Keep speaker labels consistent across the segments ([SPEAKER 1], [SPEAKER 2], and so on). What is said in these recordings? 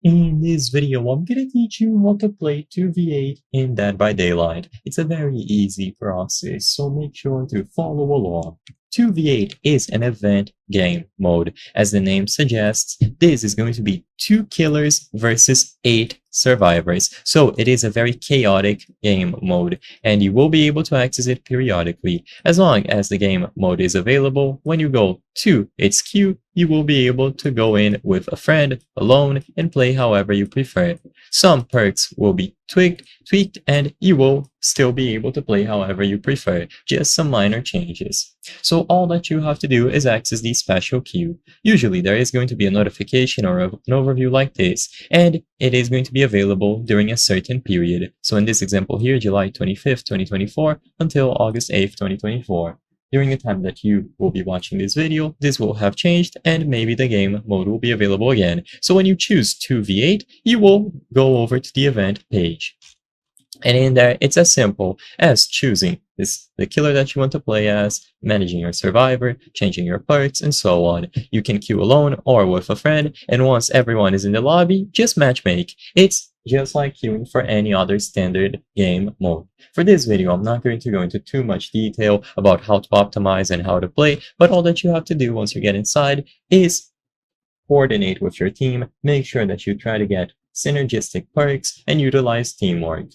[SPEAKER 1] In this video, I'm gonna teach you how to play 2v8 in Dead by Daylight. It's a very easy process, so make sure to follow along. 2v8 is an event game mode. As the name suggests, this is going to be 2 killers versus 8 survivors. So it is a very chaotic game mode, and you will be able to access it periodically. As long as the game mode is available, when you go to its queue, you will be able to go in with a friend, alone, and play however you prefer. Some perks will be tweaked, and you will still be able to play however you prefer, just some minor changes. So all that you have to do is access the special queue. Usually there is going to be a notification or an overview like this, and it is going to be available during a certain period. So in this example here, July 25th, 2024 until August 8th, 2024. During the time that you will be watching this video, this will have changed and maybe the game mode will be available again. So when you choose 2v8, you will go over to the event page. And in there, it's as simple as choosing the killer that you want to play as, managing your survivor, changing your perks, and so on. You can queue alone or with a friend, and once everyone is in the lobby, just matchmake. It's just like queuing for any other standard game mode. For this video, I'm not going to go into too much detail about how to optimize and how to play, but all that you have to do once you get inside is coordinate with your team, make sure that you try to get synergistic perks, and utilize teamwork.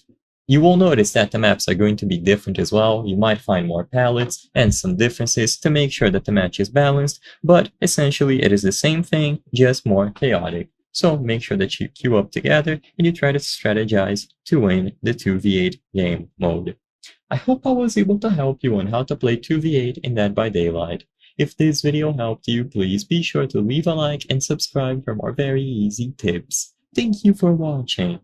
[SPEAKER 1] You will notice that the maps are going to be different as well. You might find more palettes and some differences to make sure that the match is balanced, but essentially it is the same thing, just more chaotic. So make sure that you queue up together and you try to strategize to win the 2v8 game mode. I hope I was able to help you on how to play 2v8 in Dead by Daylight. If this video helped you, please be sure to leave a like and subscribe for more very easy tips. Thank you for watching.